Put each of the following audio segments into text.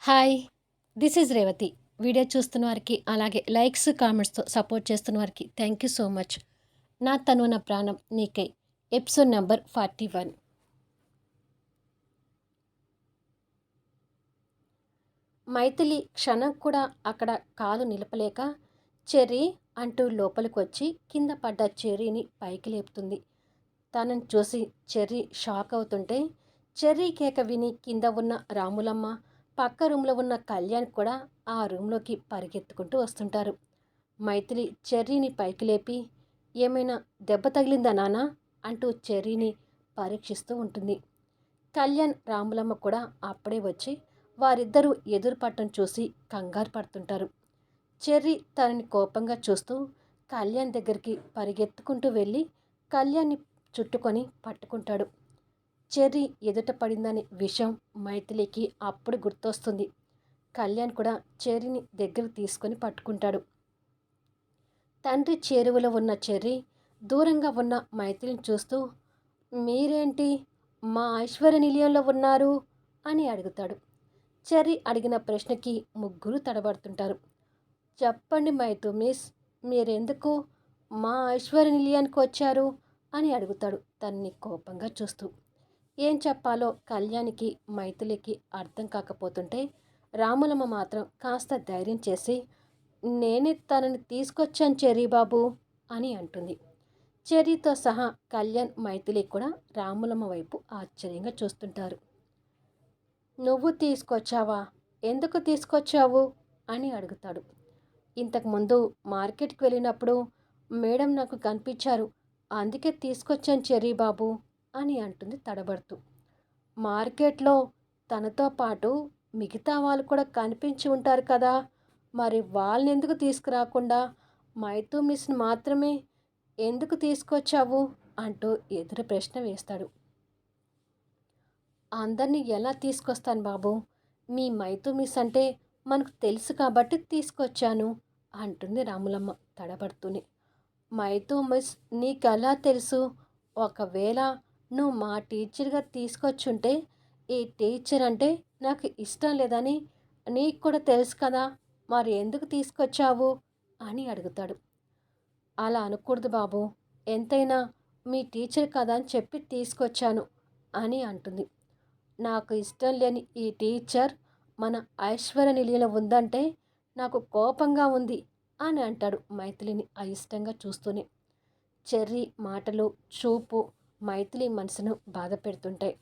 Hi! This is Revathi. Video చూస్తున్న వారికి, అలాగే లైక్స్, కామెంట్స్‌తో సపోర్ట్ చేస్తున్న వారికి థ్యాంక్ యూ సో మచ్. నా తనువు నా ప్రాణం నీకై ఎపిసోడ్ నంబర్ 41. మైథిలి క్షణం కూడా అక్కడ కాలు నిలపలేక చెర్రీ అంటూ లోపలికొచ్చి కింద పడ్డ చెర్రీని పైకి లేపుతుంది. తనని చూసి చెర్రీ షాక్ అవుతుంటే చెర్రీ కేక విని కింద ఉన్న రాములమ్మ, పక్క రూమ్లో ఉన్న కళ్యాణ్ కూడా ఆ రూమ్లోకి పరిగెత్తుకుంటూ వస్తుంటారు. మైథిలి చెర్రీని పైకి లేపి, ఏమైనా దెబ్బ తగిలిందా నాన్న అంటూ చెర్రీని పరీక్షిస్తూ ఉంటుంది. కళ్యాణ్, రాములమ్మ కూడా అప్పుడే వచ్చి వారిద్దరూ ఎదురుపడటం చూసి కంగారు పడుతుంటారు. చెర్రీ తనని కోపంగా చూస్తూ కళ్యాణ్ దగ్గరికి పరిగెత్తుకుంటూ వెళ్ళి కళ్యాణ్ని చుట్టుకొని పట్టుకుంటాడు. చెర్రీ ఎదుట పడిందనే విషయం మైథిలికి అప్పుడు గుర్తొస్తుంది. కళ్యాణ్ కూడా చెర్రీని దగ్గరకు తీసుకొని పట్టుకుంటాడు. తండ్రి చేరువలో ఉన్న చెర్రీ దూరంగా ఉన్న మైథిలిని చూస్తూ, మీరేంటి మా ఐశ్వర్య నిలయంలో ఉన్నారు అని అడుగుతాడు. చెర్రీ అడిగిన ప్రశ్నకి ముగ్గురు తడబడుతుంటారు. చెప్పండి మైథు మిస్, మీరెందుకు మా ఐశ్వర్య నిలయానికి వచ్చారు అని అడుగుతాడు తన్ని కోపంగా చూస్తూ. ఏం చెప్పాలో కళ్యాణ్కి, మైథిలికి అర్థం కాకపోతుంటే రాములమ్మ మాత్రం కాస్త ధైర్యం చేసి, నేనే తనని తీసుకొచ్చాను చెర్రీ బాబు అని అంటుంది. చెర్రీతో సహా కళ్యాణ్, మైథిలి కూడా రాములమ్మ వైపు ఆశ్చర్యంగా చూస్తుంటారు. నువ్వు తీసుకొచ్చావా? ఎందుకు తీసుకొచ్చావు అని అడుగుతాడు. ఇంతకుముందు మార్కెట్కి వెళ్ళినప్పుడు మేడం నాకు కనిపించారు, అందుకే తీసుకొచ్చాను చెర్రీ బాబు అని అంటుంది తడబడుతూ. మార్కెట్లో తనతో పాటు మిగతా వాళ్ళు కూడా కనిపించి ఉంటారు కదా, మరి వాళ్ళని ఎందుకు తీసుకురాకుండా మైథు మిస్ని మాత్రమే ఎందుకు తీసుకొచ్చావు అంటూ ఎదురు ప్రశ్న వేస్తాడు. అందరినీ ఎలా తీసుకొస్తాను బాబు, మీ మైథు మిస్ అంటే మనకు తెలుసు కాబట్టి తీసుకొచ్చాను అంటుంది రాములమ్మ తడబడుతూనే. మైథు మిస్ నీకెలా తెలుసు? ఒకవేళ నువ్వు మా టీచర్గా తీసుకొచ్చుంటే ఈ టీచర్ అంటే నాకు ఇష్టం లేదని నీకు కూడా తెలుసు కదా, మరి ఎందుకు తీసుకొచ్చావు అని అడుగుతాడు. అలా అనకూడదు బాబు, ఎంతైనా మీ టీచర్ కదా అని చెప్పి తీసుకొచ్చాను అని అంటుంది. నాకు ఇష్టం లేని ఈ టీచర్ మన ఐశ్వర్య నిలయంలో ఉందంటే నాకు కోపంగా ఉంది అని అంటాడు మైథిలిని అయిష్టంగా చూస్తూనే. చెర్రీ మాటలు, చూపు మైథిలి మనసును బాధ పెడుతుంటాయి.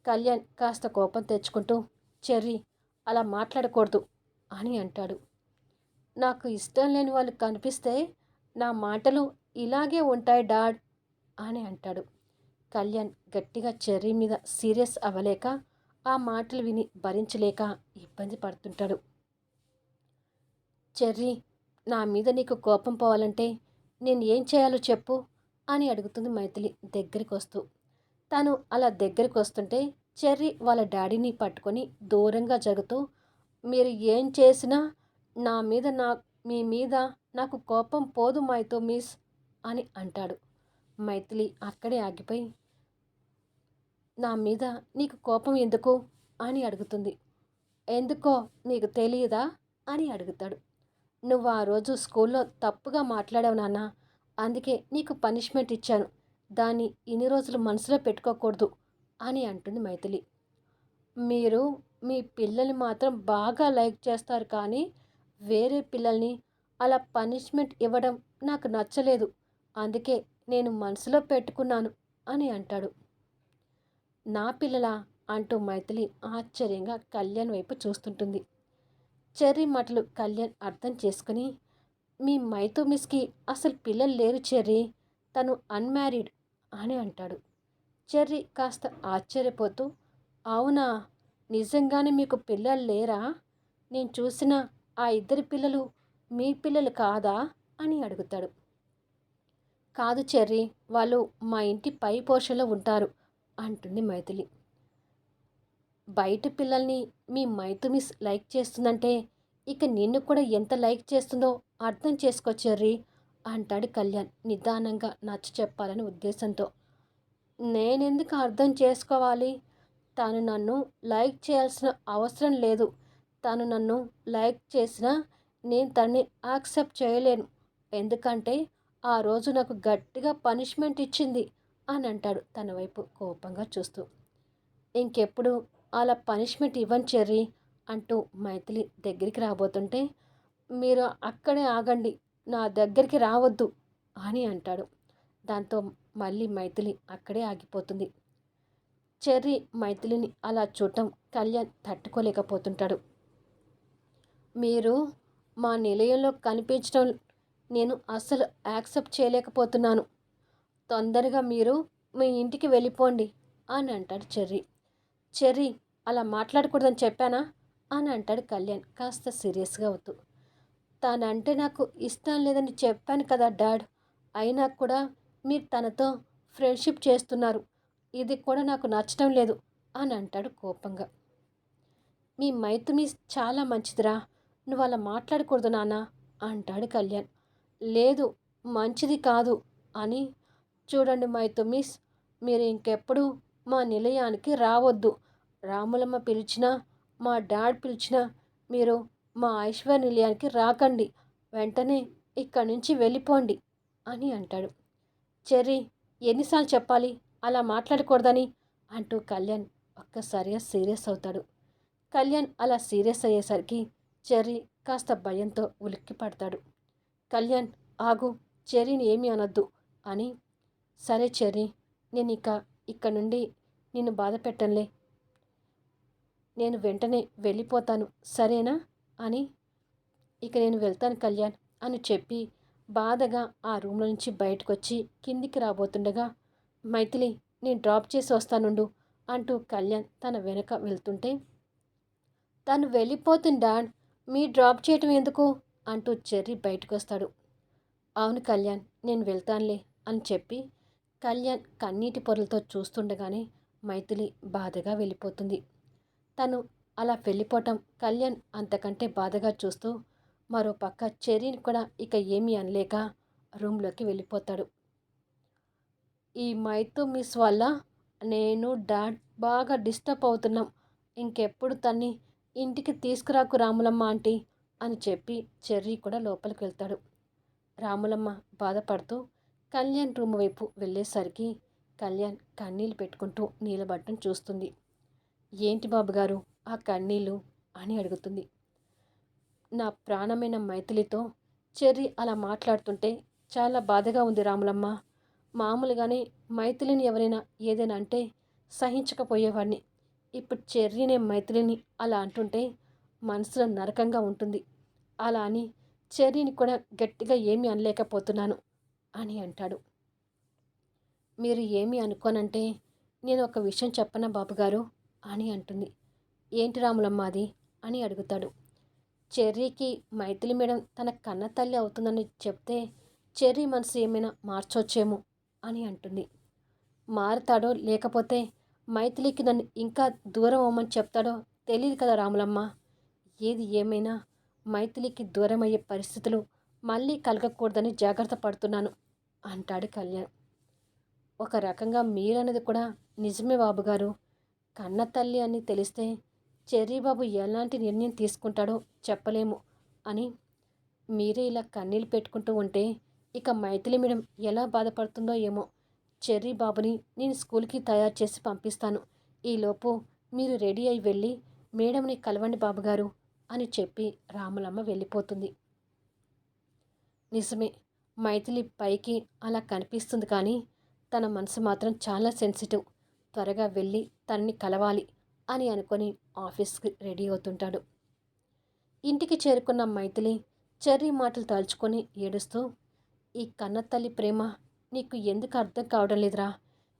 కళ్యాణ్ కాస్త కోపం తెచ్చుకుంటూ, చెర్రీ అలా మాట్లాడకూడదు అని అంటాడు. నాకు ఇష్టం లేని వాళ్ళు కనిపిస్తే నా మాటలు ఇలాగే ఉంటాయి డాడ్ అని అంటాడు. కళ్యాణ్ గట్టిగా చెర్రీ మీద సీరియస్ అవ్వలేక, ఆ మాటలు విని భరించలేక ఇబ్బంది పడుతుంటాడు. చెర్రీ, నా మీద నీకు కోపం పోవాలంటే నేను ఏం చేయాలో చెప్పు అని అడుగుతుంది మైథిలి దగ్గరికి వస్తూ. తను అలా దగ్గరికి వస్తుంటే చెర్రీ వాళ్ళ డాడీని పట్టుకొని దూరంగా జరుగుతూ, మీరు ఏం చేసినా నా మీద మీ మీద నాకు కోపం పోదు మైథు మిస్ అని అంటాడు. మైథిలి అక్కడే ఆగిపోయి, నా మీద నీకు కోపం ఎందుకు అని అడుగుతుంది. ఎందుకో నీకు తెలియదా అని అడుగుతాడు. నువ్వు ఆ రోజు స్కూల్లో తప్పుగా మాట్లాడావు నాన్న, అందుకే నీకు పనిష్మెంట్ ఇచ్చాను, దాన్ని ఇన్ని రోజులు మనసులో పెట్టుకోకూడదు అని అంటుంది మైథిలి. మీరు మీ పిల్లల్ని మాత్రం బాగా లైక్ చేస్తారు, కానీ వేరే పిల్లల్ని అలా పనిష్మెంట్ ఇవ్వడం నాకు నచ్చలేదు, అందుకే నేను మనసులో పెట్టుకున్నాను అని అంటాడు. నా పిల్లలా అంటూ మైథిలి ఆశ్చర్యంగా కళ్యాణ్ వైపు చూస్తుంటుంది. చెర్రీ మాటలు కళ్యాణ్ అర్థం చేసుకుని, మీ మైథు మిస్కి అసలు పిల్లలు లేరు చెర్రీ, తను అన్మ్యారీడ్ అని అంటాడు. చెర్రీ కాస్త ఆశ్చర్యపోతూ, అవునా, నిజంగానే మీకు పిల్లలు లేరా? నేను చూసిన ఆ ఇద్దరి పిల్లలు మీ పిల్లలు కాదా అని అడుగుతాడు. కాదు చెర్రీ, వాళ్ళు మా ఇంటి పై పోర్షన్లో ఉంటారు అంటుంది మైథిలి. బయట పిల్లల్ని మీ మైథు మిస్ లైక్ చేస్తుందంటే ఇక నిన్ను కూడా ఎంత లైక్ చేస్తుందో అర్థం చేసుకో చెర్రీ అంటాడు కళ్యాణ్ నిదానంగా నచ్చ చెప్పాలని ఉద్దేశంతో. నేనెందుకు అర్థం చేసుకోవాలి? తను నన్ను లైక్ చేయాల్సిన అవసరం లేదు, తను నన్ను లైక్ చేసినా నేను తనని యాక్సెప్ట్ చేయలేను. ఎందుకంటే ఆ రోజు నాకు గట్టిగా పనిష్మెంట్ ఇచ్చింది అని అంటాడు తన వైపు కోపంగా చూస్తూ. ఇంకెప్పుడు అలా పనిష్మెంట్ ఇవ్వను చెర్రీ అంటూ మైథిలి దగ్గరికి రాబోతుంటే, మీరు అక్కడే ఆగండి, నా దగ్గరికి రావద్దు అని అంటాడు. దాంతో మళ్ళీ మైథిలి అక్కడే ఆగిపోతుంది. చెర్రీ మైథిలిని అలా చూడటం కళ్యాణ్ తట్టుకోలేకపోతుంటాడు. మీరు మా నిలయంలో కనిపించడం నేను అస్సలు యాక్సెప్ట్ చేయలేకపోతున్నాను. తొందరగా మీరు మీ ఇంటికి వెళ్ళిపోండి అని అంటాడు చెర్రీ. చెర్రీ, అలా మాట్లాడకూడదని చెప్పానా అని అంటాడు కళ్యాణ్ కాస్త సీరియస్గా అవుతూ. తనంటే నాకు ఇష్టం లేదని చెప్పాను కదా డాడ్. అయినా కూడా మీరు తనతో ఫ్రెండ్షిప్ చేస్తున్నారు. ఇది కూడా నాకు నచ్చడం లేదు అని అంటాడు కోపంగా. మీ మైథిలి చాలా మంచిదిరా, నువ్వు అలా మాట్లాడకూడదు నాన్న అంటాడు కళ్యాణ్. లేదు, మంచిది కాదు అని. చూడండి మైథిలి, మీరు ఇంకెప్పుడు మా నిలయానికి రావద్దు. రాములమ్మ పిలిచినా మా డాడ్ పిలిచినా మీరు మా ఐశ్వర్య నిలయానికి రాకండి. వెంటనే ఇక్కడి నుంచి వెళ్ళిపోండి అని అంటాడు. చెర్రీ, ఎన్నిసార్లు చెప్పాలి అలా మాట్లాడకూడదని అంటూ కళ్యాణ్ ఒక్కసారిగా సీరియస్ అవుతాడు. కళ్యాణ్ అలా సీరియస్ అయ్యేసరికి చెర్రీ కాస్త భయంతో ఉలిక్కి పడతాడు. కళ్యాణ్, ఆగు, చెర్రీని ఏమీ అనొద్దు అని. సరే చెర్రీ, నేను ఇక్కడి నుండి నిన్ను బాధ పెట్టనులే, నేను వెంటనే వెళ్ళిపోతాను సరేనా అని. ఇక నేను వెళ్తాను కళ్యాణ్ అని చెప్పి బాధగా ఆ రూమ్లో నుంచి బయటకొచ్చి కిందికి రాబోతుండగా, మైథిలి, నేను డ్రాప్ చేసి వస్తానుండు అంటూ కళ్యాణ్ తన వెనక వెళ్తుంటే, తను వెళ్ళిపోతుంది డాడ్, మీ డ్రాప్ చేయటం ఎందుకు అంటూ చెర్రీ బయటకు వస్తాడు. అవును కళ్యాణ్, నేను వెళ్తానులే అని చెప్పి కళ్యాణ్ కన్నీటి పొరలతో చూస్తుండగానే మైథిలి బాధగా వెళ్ళిపోతుంది. తను అలా వెళ్ళిపోవటం కళ్యాణ్ అంతకంటే బాధగా చూస్తూ మరోపక్క చెర్రీని కూడా ఇక ఏమీ అనలేక రూమ్లోకి వెళ్ళిపోతాడు. ఈ మైతు మిస్ వల్ల నేను డాడ్ బాగా డిస్టర్బ్ అవుతున్నాం. ఇంకెప్పుడు తన్ని ఇంటికి తీసుకురాకు రాములమ్మ ఆంటీ అని చెప్పి చెర్రీ కూడా లోపలికి వెళ్తాడు. రాములమ్మ బాధపడుతూ కళ్యాణ్ రూమ్ వైపు వెళ్ళేసరికి కళ్యాణ్ కన్నీళ్ళు పెట్టుకుంటూ నిలబడటం చూస్తుంది. ఏంటి బాబుగారు ఆ కన్నీళ్ళు అని అడుగుతుంది. నా ప్రాణమైన మైథిలితో చెర్రీ అలా మాట్లాడుతుంటే చాలా బాధగా ఉంది రాములమ్మ. మామూలుగానే మైథిలిని ఎవరైనా ఏదైనా అంటే సహించకపోయేవాడిని. ఇప్పుడు చెర్రీనే మైథిలిని అలా అంటుంటే మనసులో నరకంగా ఉంటుంది. అలా అని చెర్రీని కూడా గట్టిగా ఏమీ అనలేకపోతున్నాను అని అంటాడు. మీరు ఏమీ అనుకోనంటే నేను ఒక విషయం చెప్పనా బాబుగారు అని అంటుంది. ఏంటి రాములమ్మ అది అని అడుగుతాడు. చెర్రీకి మైథిలి మేడం తన కన్న తల్లి అవుతుందని చెప్తే చెర్రీ మనసు ఏమైనా మార్చొచ్చేమో అని అంటుంది. మారుతాడో లేకపోతే మైథిలికి నన్ను ఇంకా దూరం అవ్వమని చెప్తాడో తెలియదు కదా రాములమ్మ. ఏది ఏమైనా మైథిలికి దూరం అయ్యే పరిస్థితులు మళ్ళీ కలగకూడదని జాగ్రత్త పడుతున్నాను అంటాడు కళ్యాణ్. ఒక రకంగా మీరన్నది కూడా నిజమే బాబుగారు. కన్న తల్లి అని తెలిస్తే చెర్రీ బాబు ఎలాంటి నిర్ణయం తీసుకుంటాడో చెప్పలేము అని. మీరే ఇలా కన్నీళ్ళు పెట్టుకుంటూ ఉంటే ఇక మైథిలి మేడం ఎలా బాధపడుతుందో ఏమో. చెర్రీ బాబుని నేను స్కూల్కి తయారు చేసి పంపిస్తాను. ఈలోపు మీరు రెడీ అయి వెళ్ళి మేడంని కలవండి బాబుగారు అని చెప్పి రాములమ్మ వెళ్ళిపోతుంది. నిజమే, మైథిలి పైకి అలా కనిపిస్తుంది కానీ తన మనసు మాత్రం చాలా సెన్సిటివ్. త్వరగా వెళ్ళి తనని కలవాలి అని అనుకొని ఆఫీస్కి రెడీ అవుతుంటాడు. ఇంటికి చేరుకున్న మైథిలి చెర్రీ మాటలు తలుచుకొని ఏడుస్తూ, ఈ కన్నతల్లి ప్రేమ నీకు ఎందుకు అర్థం కావడం లేదురా,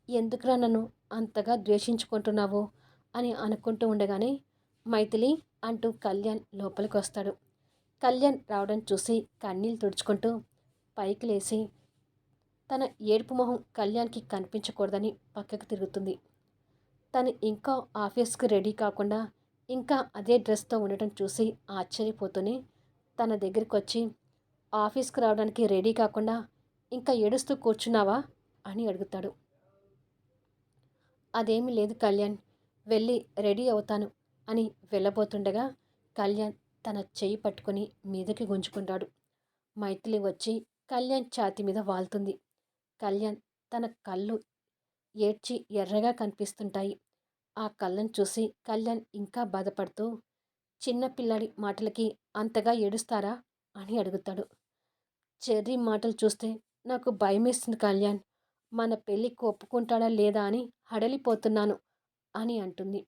ఎందుకురా నన్ను అంతగా ద్వేషించుకుంటున్నావు అని అనుకుంటూ ఉండగానే మైథిలి అంటూ కళ్యాణ్ లోపలికి వస్తాడు. కళ్యాణ్ రావడం చూసి కన్నీళ్ళు తుడుచుకుంటూ పైకి లేచి తన ఏడుపు మొహం కళ్యాణ్కి కనిపించకూడదని పక్కకు తిరుగుతుంది. తను ఇంకా ఆఫీస్కి రెడీ కాకుండా ఇంకా అదే డ్రెస్తో ఉండటం చూసి ఆశ్చర్యపోతూనే తన దగ్గరికి వచ్చి, ఆఫీస్కి రావడానికి రెడీ కాకుండా ఇంకా ఏడుస్తూ కూర్చున్నావా అని అడుగుతాడు. అదేమీ లేదు కళ్యాణ్, వెళ్ళి రెడీ అవుతాను అని వెళ్ళబోతుండగా కళ్యాణ్ తన చెయ్యి పట్టుకొని మీదకి గుంజుకుంటాడు. మైథిలి వచ్చి కళ్యాణ్ ఛాతీ మీద వాల్తుంది. కళ్యాణ్ తన కళ్ళు ఏడ్చి ఎర్రగా కనిపిస్తుంటాయి. ఆ కళ్ళను చూసి కళ్యాణ్ ఇంకా బాధపడుతూ, చిన్న పిల్లాడి మాటలకి అంతగా ఏడుస్తారా అని అడుగుతాడు. చెర్రీ మాటలు చూస్తే నాకు భయమేస్తుంది కళ్యాణ్. మన పెళ్ళికి ఒప్పుకుంటాడా లేదా అని హడలిపోతున్నాను అని అంటుంది.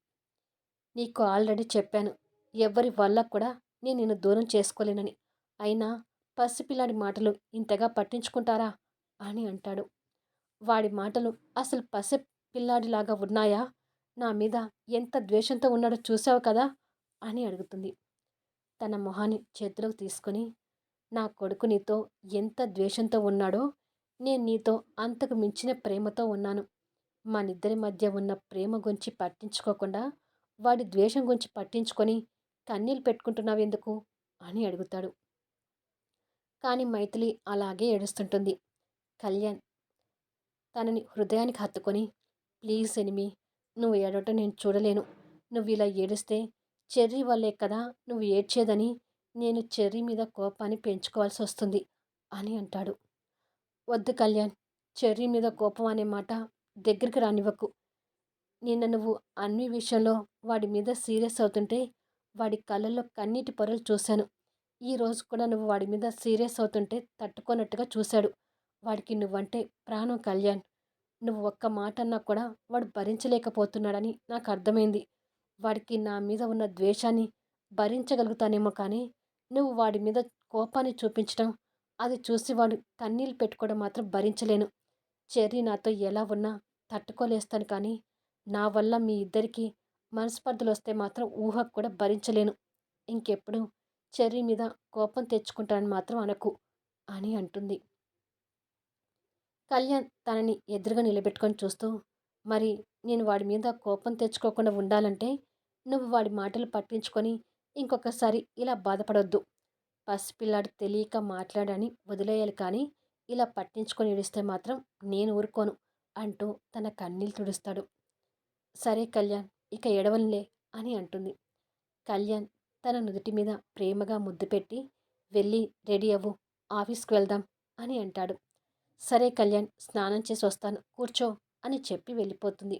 నీకు ఆల్రెడీ చెప్పాను. ఎవ్వరి వల్ల కూడా నేను నిన్ను దూరం చేసుకోలేనని. అయినా పసిపిల్లాడి మాటలు ఇంతగా పట్టించుకుంటారా అని అంటాడు. వాడి మాటలు అసలు పసి పిల్లాడిలాగా ఉన్నాయా? నా మీద ఎంత ద్వేషంతో ఉన్నాడో చూసావు కదా అని అడుగుతుంది. తన మొహాన్ని చేతిలోకి తీసుకొని, నా కొడుకు నీతో ఎంత ద్వేషంతో ఉన్నాడో నేను నీతో అంతకు మించిన ప్రేమతో ఉన్నాను. మనిద్దరి మధ్య ఉన్న ప్రేమ గురించి పట్టించుకోకుండా వాడి ద్వేషం గురించి పట్టించుకొని కన్నీళ్ళు పెట్టుకుంటున్నావెందుకు అని అడుగుతాడు. కానీ మైథిలి అలాగే ఏడుస్తుంటుంది. కళ్యాణ్ తనని హృదయానికి హత్తుకొని, ప్లీజ్ ఎనిమి, నువ్వు ఏడవటం నేను చూడలేను. నువ్వు ఇలా ఏడిస్తే చెర్రీ వల్లే కదా నువ్వు ఏడ్చేదని నేను చెర్రీ మీద కోపాన్ని పెంచుకోవాల్సి వస్తుంది అని అంటాడు. వద్దు కళ్యాణ్, చెర్రీ మీద కోపం అనే మాట దగ్గరికి రానివ్వకు. నిన్న నువ్వు అన్ని విషయంలో వాడి మీద సీరియస్ అవుతుంటే వాడి కళ్ళల్లో కన్నీటి పొరలు చూశాను. ఈరోజు కూడా నువ్వు వాడి మీద సీరియస్ అవుతుంటే తట్టుకోనట్టుగా చూశాడు. వాడికి నువ్వంటే ప్రాణం కళ్యాణ్. నువ్వు ఒక్క మాట అన్నా కూడా వాడు భరించలేకపోతున్నాడని నాకు అర్థమైంది. వాడికి నా మీద ఉన్న ద్వేషాన్ని భరించగలుగుతానేమో కానీ నువ్వు వాడి మీద కోపాన్ని చూపించడం, అది చూసి వాడు కన్నీళ్ళు పెట్టుకోవడం మాత్రం భరించలేను. చెర్రీ నాతో ఎలా ఉన్నా తట్టుకోలేస్తాను కానీ నా వల్ల మీ ఇద్దరికీ మనస్పర్ధలు వస్తే మాత్రం ఊహకు కూడా భరించలేను. ఇంకెప్పుడు చెర్రీ మీద కోపం తెచ్చుకుంటానని మాత్రం అనకు అని అంటుంది. కళ్యాణ్ తనని ఎదురుగా నిలబెట్టుకొని చూస్తూ, మరి నేను వాడి మీద కోపం తెచ్చుకోకుండా ఉండాలంటే నువ్వు వాడి మాటలు పట్టించుకొని ఇంకొకసారి ఇలా బాధపడొద్దు. పసిపిల్లాడు తెలియక మాట్లాడని వదిలేయాలి కానీ ఇలా పట్టించుకొని ఏడిస్తే మాత్రం నేను ఊరుకోను అంటూ తన కన్నీళ్ళు తుడుస్తాడు. సరే కళ్యాణ్, ఇక ఎడవనులే అని అంటుంది. కళ్యాణ్ తన నుదుటి మీద ప్రేమగా ముద్దు పెట్టి, వెళ్ళి రెడీ అవ్వు, ఆఫీస్కి వెళ్దాం అని అంటాడు. సరే కళ్యాణ్, స్నానం చేసి వస్తాను, కూర్చో అని చెప్పి వెళ్ళిపోతుంది.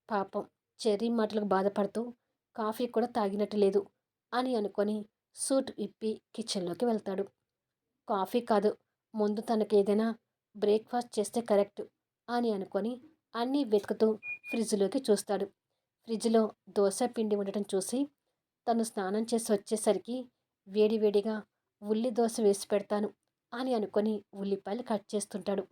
పాపం చెర్రీ మాటలకు బాధపడుతూ కాఫీ కూడా తాగినట్టు లేదు అని అనుకొని సూట్ విప్పి కిచెన్లోకి వెళ్తాడు. కాఫీ కాదు, ముందు తనకేదైనా బ్రేక్ఫాస్ట్ చేస్తే కరెక్ట్ అని అనుకొని అన్నీ వెతుకుతూ ఫ్రిడ్జ్లోకి చూస్తాడు. ఫ్రిడ్జ్లో దోశ పిండి ఉండటం చూసి తను స్నానం చేసి వచ్చేసరికి వేడివేడిగా ఉల్లి దోశ వేసి పెడతాను అని అనుకొని ఉల్లిపాయలు కట్ చేస్తుంటాడు.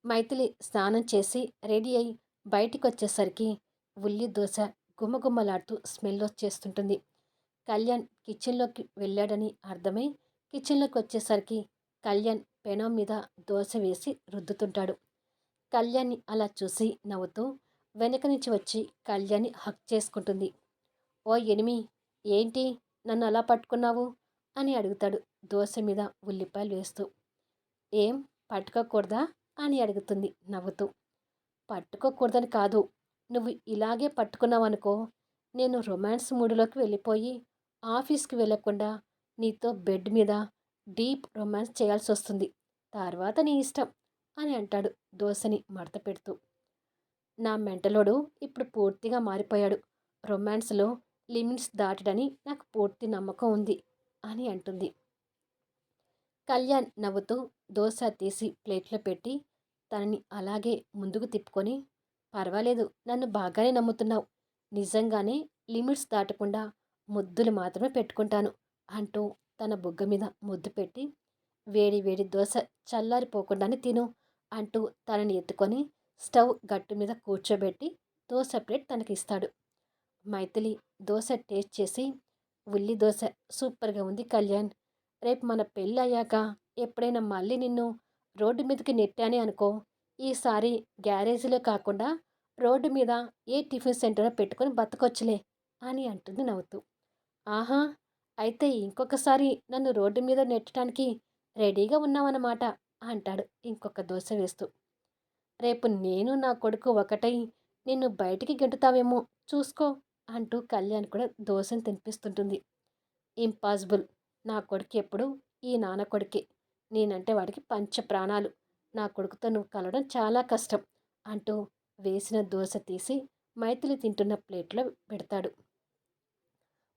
మైథిలి స్నానం చేసి రెడీ అయి బయటికి వచ్చేసరికి ఉల్లి దోశ గుమ్మగుమ్మలాడుతూ స్మెల్ వచ్చేస్తుంటుంది. కళ్యాణ్ కిచెన్లోకి వెళ్ళాడని అర్థమై కిచెన్లోకి వచ్చేసరికి కళ్యాణ్ పెనం మీద దోశ వేసి రుద్దుతుంటాడు. కళ్యాణ్ని అలా చూసి నవ్వుతూ వెనక నుంచి వచ్చి కళ్యాణ్ని హక్ చేసుకుంటుంది. ఓ ఎనిమి, ఏంటి నన్ను అలా పట్టుకున్నావు అని అడుగుతాడు దోశ మీద ఉల్లిపాయలు వేస్తూ. ఏం పట్టుకోకూడదా అని అడుగుతుంది నవ్వుతూ. పట్టుకోకూడదని కాదు, నువ్వు ఇలాగే పట్టుకున్నావనుకో నేను రొమాన్స్ మూడులోకి వెళ్ళిపోయి ఆఫీస్కి వెళ్ళకుండా నీతో బెడ్ మీద డీప్ రొమాన్స్ చేయాల్సి వస్తుంది. తర్వాత నీ ఇష్టం అని అంటాడు దోశని మడత పెడుతూ. నా మెంటలోడు ఇప్పుడు పూర్తిగా మారిపోయాడు. రొమాన్స్లో లిమిట్స్ దాటడని నాకు పూర్తి నమ్మకం ఉంది అని అంటుంది. కళ్యాణ్ నవ్వుతూ దోశ తీసి ప్లేట్లో పెట్టి తనని అలాగే ముందుకు తిప్పుకొని, పర్వాలేదు, నన్ను బాగానే నమ్ముతున్నావు. నిజంగానే లిమిట్స్ దాటకుండా ముద్దులు మాత్రమే పెట్టుకుంటాను అంటూ తన బుగ్గ మీద ముద్దు పెట్టి, వేడి వేడి దోశ చల్లారిపోకుండానే తిను అంటూ తనని ఎత్తుకొని స్టవ్ గట్టు మీద కూర్చోబెట్టి దోశ ప్లేట్ తనకిస్తాడు. మైథిలి దోశ టేస్ట్ చేసి, ఉల్లి దోశ సూపర్గా ఉంది కళ్యాణ్. రేపు మన పెళ్ళి అయ్యాక ఎప్పుడైనా మళ్ళీ నిన్ను రోడ్డు మీదకి నెట్టానే అనుకో, ఈసారి గ్యారేజీలో కాకుండా రోడ్డు మీద ఏ టిఫిన్ సెంటరో పెట్టుకొని బతకొచ్చులే అని అంటుంది నవ్వుతూ. ఆహా, అయితే ఇంకొకసారి నన్ను రోడ్డు మీద నెట్టడానికి రెడీగా ఉన్నావన్నమాట అంటాడు ఇంకొక దోశ వేస్తూ. రేపు నేను నా కొడుకు ఒకటై నిన్ను బయటికి గెంటుతావేమో చూసుకో అంటూ కళ్యాణ్ కూడా దోశను తినిపిస్తుంటుంది. ఇంపాసిబుల్. నా కొడుకు ఎప్పుడు ఈ నాన్న కొడుకే. నేనంటే వాడికి పంచ ప్రాణాలు. నా కొడుకుతో నువ్వు కలవడం చాలా కష్టం అంటూ వేసిన దోశ తీసి మైథిలి తింటున్న ప్లేట్లో పెడతాడు.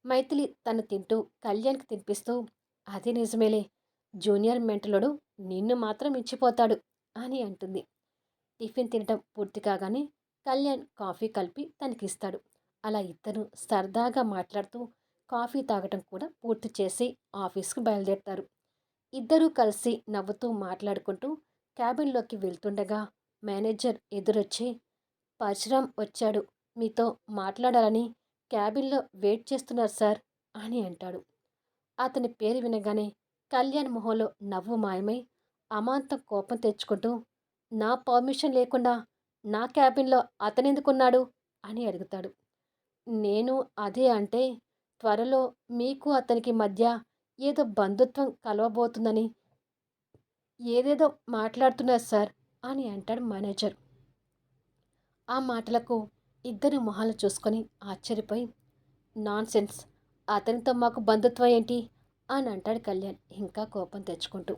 మైథిలి తను తింటూ కళ్యాణ్కి తినిపిస్తూ, అది నిజమేలే, జూనియర్ మెంటలోడు నిన్ను మాత్రం మించిపోతాడు అని అంటుంది. టిఫిన్ తినటం పూర్తి కాగానే కళ్యాణ్ కాఫీ కలిపి తనకిస్తాడు. అలా ఇద్దరు సరదాగా మాట్లాడుతూ కాఫీ తాగటం కూడా పూర్తి చేసి ఆఫీస్కి బయలుదేరుతారు. ఇద్దరూ కలిసి నవ్వుతూ మాట్లాడుకుంటూ క్యాబిన్లోకి వెళ్తుండగా మేనేజర్ ఎదురొచ్చి, పరశురాం వచ్చాడు, మీతో మాట్లాడాలని క్యాబిన్లో వెయిట్ చేస్తున్నారు సార్ అని అంటాడు. అతని పేరు వినగానే కళ్యాణ్ మొహంలో నవ్వు మాయమై అమాంతం కోపం తెచ్చుకుంటూ, నా పర్మిషన్ లేకుండా నా క్యాబిన్లో అతనెందుకున్నాడు అని అడుగుతాడు. నేను అదే అంటే, త్వరలో మీకు అతనికి మధ్య ఏదో బంధుత్వం కలవబోతుందని ఏదేదో మాట్లాడుతున్నారు సార్ అని అంటాడు మేనేజర్. ఆ మాటలకు ఇద్దరు మొహాలు చూసుకొని ఆశ్చర్యపోయి, నాన్‌సెన్స్, అతనితో మాకు బంధుత్వం ఏంటి అని అంటాడు కళ్యాణ్ ఇంకా కోపం తెచ్చుకుంటూ.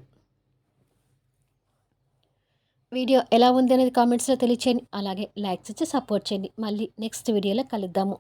వీడియో ఎలా ఉంది అనేది కామెంట్స్లో తెలియచేయండి. అలాగే లైక్స్ ఇచ్చి సపోర్ట్ చేయండి. మళ్ళీ నెక్స్ట్ వీడియోలో కలుద్దాము.